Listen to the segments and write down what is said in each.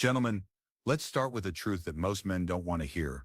Gentlemen, let's start with a truth that most men don't want to hear.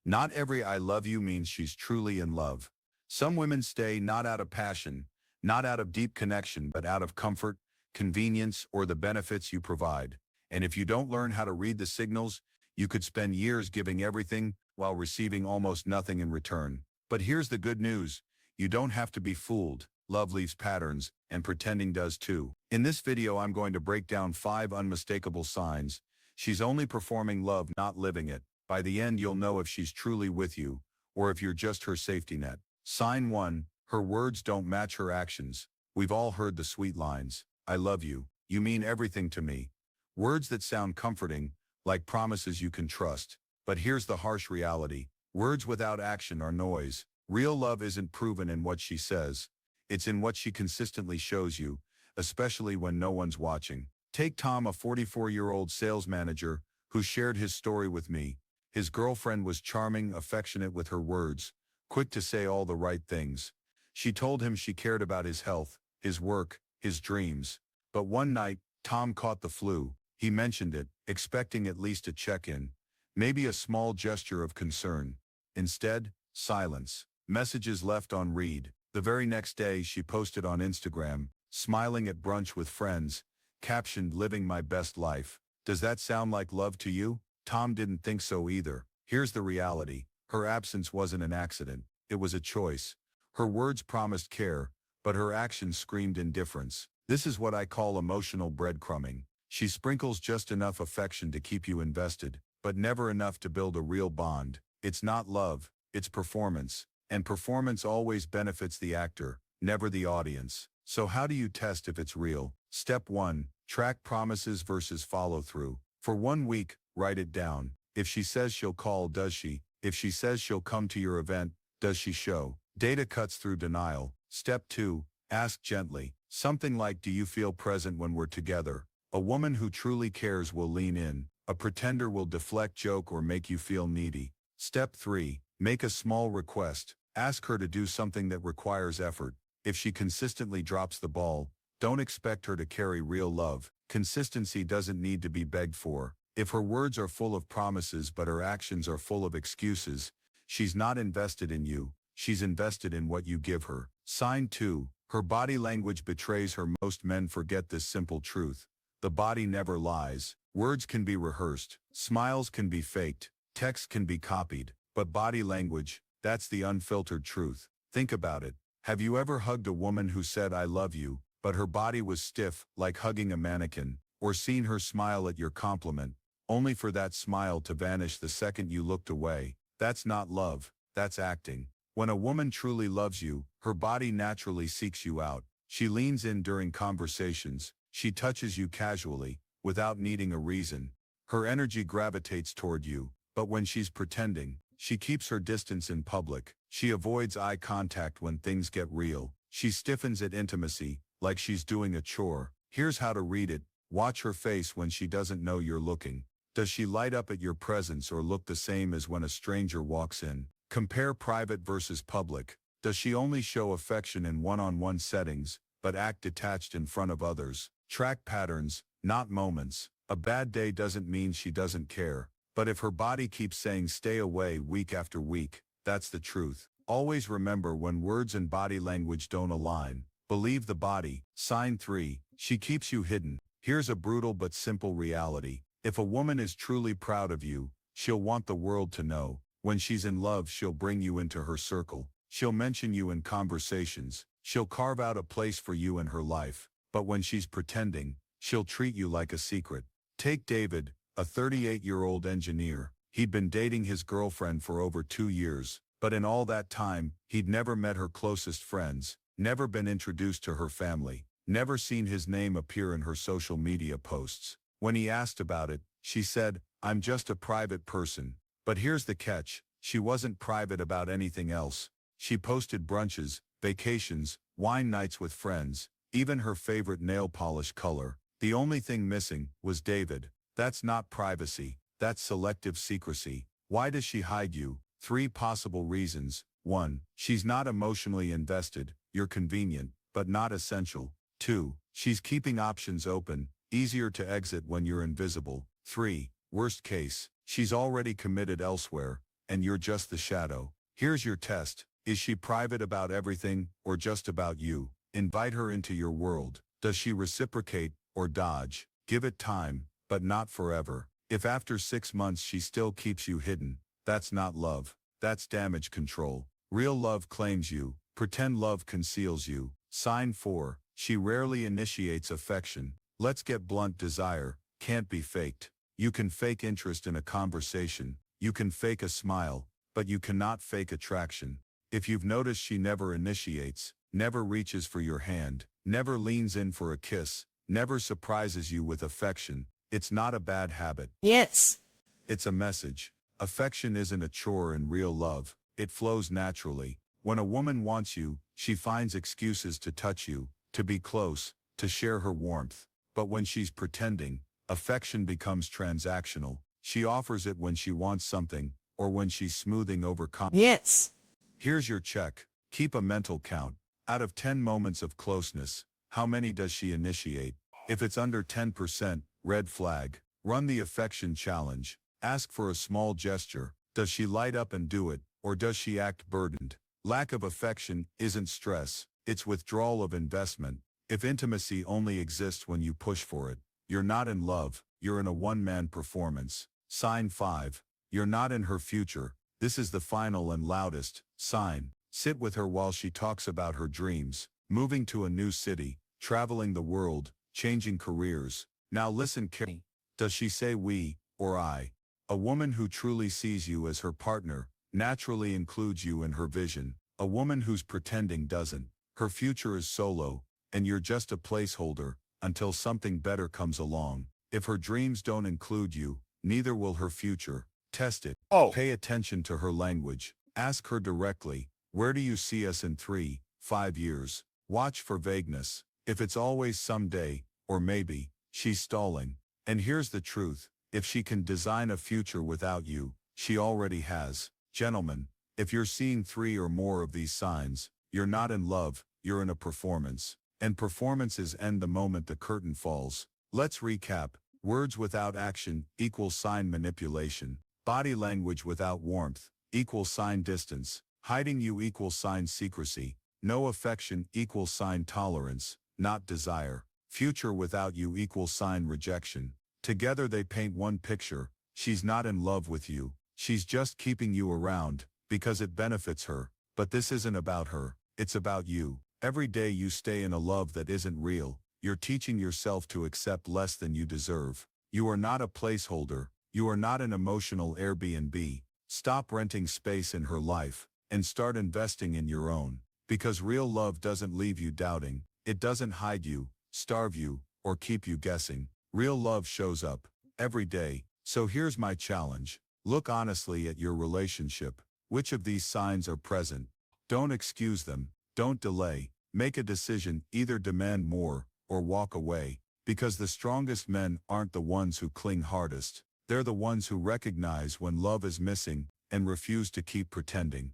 Not every I love you means she's truly in love. Some women stay not out of passion, not out of deep connection, but out of comfort, convenience, or the benefits you provide. And if you don't learn how to read the signals, you could spend years giving everything while receiving almost nothing in return. But here's the good news. You don't have to be fooled. Love leaves patterns, and pretending does too. In this video, I'm going to break down 5 unmistakable signs. She's only performing love, not living it. By the end, you'll know if she's truly with you, or if you're just her safety net. Sign 1, her words don't match her actions. We've all heard the sweet lines. I love you. You mean everything to me. Words that sound comforting, like promises you can trust. But here's the harsh reality. Words without action are noise. Real love isn't proven in what she says. It's in what she consistently shows you, especially when no one's watching. Take Tom, a 44-year-old sales manager, who shared his story with me. His girlfriend was charming, affectionate with her words, quick to say all the right things. She told him she cared about his health, his work, his dreams. But one night, Tom caught the flu. He mentioned it, expecting at least a check-in, maybe a small gesture of concern. Instead, silence. Messages left on read. The very next day, she posted on Instagram, smiling at brunch with friends, captioned, "Living my best life." Does that sound like love to you? Tom didn't think so either. Here's the reality. Her absence wasn't an accident. It was a choice. Her words promised care, but her actions screamed indifference. This is what I call emotional breadcrumbing. She sprinkles just enough affection to keep you invested, but never enough to build a real bond. It's not love, it's performance. And performance always benefits the actor, never the audience. So how do you test if it's real? Step 1. Track promises versus follow-through. For 1 week, write it down. If she says she'll call, does she? If she says she'll come to your event, does she show? Data cuts through denial. Step 2. Ask gently. Something like, do you feel present when we're together? A woman who truly cares will lean in. A pretender will deflect, joke, or make you feel needy. Step 3. Make a small request. Ask her to do something that requires effort. If she consistently drops the ball, don't expect her to carry real love. Consistency doesn't need to be begged for. If her words are full of promises but her actions are full of excuses, she's not invested in you. She's invested in what you give her. Sign 2. Her body language betrays her. Most men forget this simple truth. The body never lies. Words can be rehearsed. Smiles can be faked. Text can be copied. But body language, that's the unfiltered truth. Think about it. Have you ever hugged a woman who said, "I love you," but her body was stiff, like hugging a mannequin, or seen her smile at your compliment, only for that smile to vanish the second you looked away? That's not love, that's acting. When a woman truly loves you, her body naturally seeks you out. She leans in during conversations. She touches you casually, without needing a reason. Her energy gravitates toward you. But when she's pretending, she keeps her distance in public. She avoids eye contact when things get real. She stiffens at intimacy, like she's doing a chore. Here's how to read it. Watch her face when she doesn't know you're looking. Does she light up at your presence or look the same as when a stranger walks in? Compare private versus public. Does she only show affection in one-on-one settings, but act detached in front of others? Track patterns, not moments. A bad day doesn't mean she doesn't care. But if her body keeps saying stay away week after week, that's the truth. Always remember, when words and body language don't align, believe the body. Sign 3. She keeps you hidden. Here's a brutal but simple reality. If a woman is truly proud of you, she'll want the world to know. When she's in love, she'll bring you into her circle. She'll mention you in conversations. She'll carve out a place for you in her life. But when she's pretending, she'll treat you like a secret. Take David, a 38-year-old engineer. He'd been dating his girlfriend for over 2 years, but in all that time, he'd never met her closest friends, never been introduced to her family, never seen his name appear in her social media posts. When he asked about it, she said, "I'm just a private person." But here's the catch. She wasn't private about anything else. She posted brunches, vacations, wine nights with friends, even her favorite nail polish color. The only thing missing was David. That's not privacy, that's selective secrecy. Why does she hide you? 3 possible reasons. 1. She's not emotionally invested. You're convenient, but not essential. 2. She's keeping options open, easier to exit when you're invisible. 3. Worst case, she's already committed elsewhere, and you're just the shadow. Here's your test. Is she private about everything, or just about you? Invite her into your world. Does she reciprocate, or dodge? Give it time, but not forever. If after 6 months she still keeps you hidden, that's not love. That's damage control. Real love claims you. Pretend love conceals you. Sign 4. She rarely initiates affection. Let's get blunt. Desire can't be faked. You can fake interest in a conversation. You can fake a smile, but you cannot fake attraction. If you've noticed she never initiates, never reaches for your hand, never leans in for a kiss, never surprises you with affection, it's not a bad habit. Yes. It's a message. Affection isn't a chore in real love. It flows naturally. When a woman wants you, she finds excuses to touch you, to be close, to share her warmth. But when she's pretending, affection becomes transactional. She offers it when she wants something, or when she's smoothing over Yes. Here's your check. Keep a mental count. Out of 10 moments of closeness, how many does she initiate? If it's under 10%, red flag. Run the affection challenge. Ask for a small gesture. Does she light up and do it, or does she act burdened? Lack of affection isn't stress. It's withdrawal of investment. If intimacy only exists when you push for it, you're not in love, you're in a one-man performance. Sign 5. You're not in her future. This is the final and loudest sign. Sit with her while she talks about her dreams, moving to a new city, traveling the world, changing careers. Now listen carefully. Does she say we, or I? A woman who truly sees you as her partner naturally includes you in her vision. A woman who's pretending doesn't. Her future is solo, and you're just a placeholder until something better comes along. If her dreams don't include you, neither will her future. Test it. Pay attention to her language. Ask her directly, where do you see us in 3, 5 years? Watch for vagueness. If it's always someday, or maybe, she's stalling. And here's the truth. If she can design a future without you, she already has. Gentlemen, if you're seeing 3 or more of these signs, you're not in love, you're in a performance. And performances end the moment the curtain falls. Let's recap. Words without action equals sign manipulation. Body language without warmth equals sign distance. Hiding you equals sign secrecy. No affection equals sign tolerance, not desire. Future without you equals sign rejection. Together they paint one picture. She's not in love with you. She's just keeping you around because it benefits her. But this isn't about her. It's about you. Every day you stay in a love that isn't real, you're teaching yourself to accept less than you deserve. You are not a placeholder. You are not an emotional Airbnb. Stop renting space in her life and start investing in your own. Because real love doesn't leave you doubting. It doesn't hide you, starve you, or keep you guessing. Real love shows up every day. So here's my challenge. Look honestly at your relationship. Which of these signs are present? Don't excuse them. Don't delay. Make a decision. Either demand more or walk away. Because the strongest men aren't the ones who cling hardest. They're the ones who recognize when love is missing and refuse to keep pretending.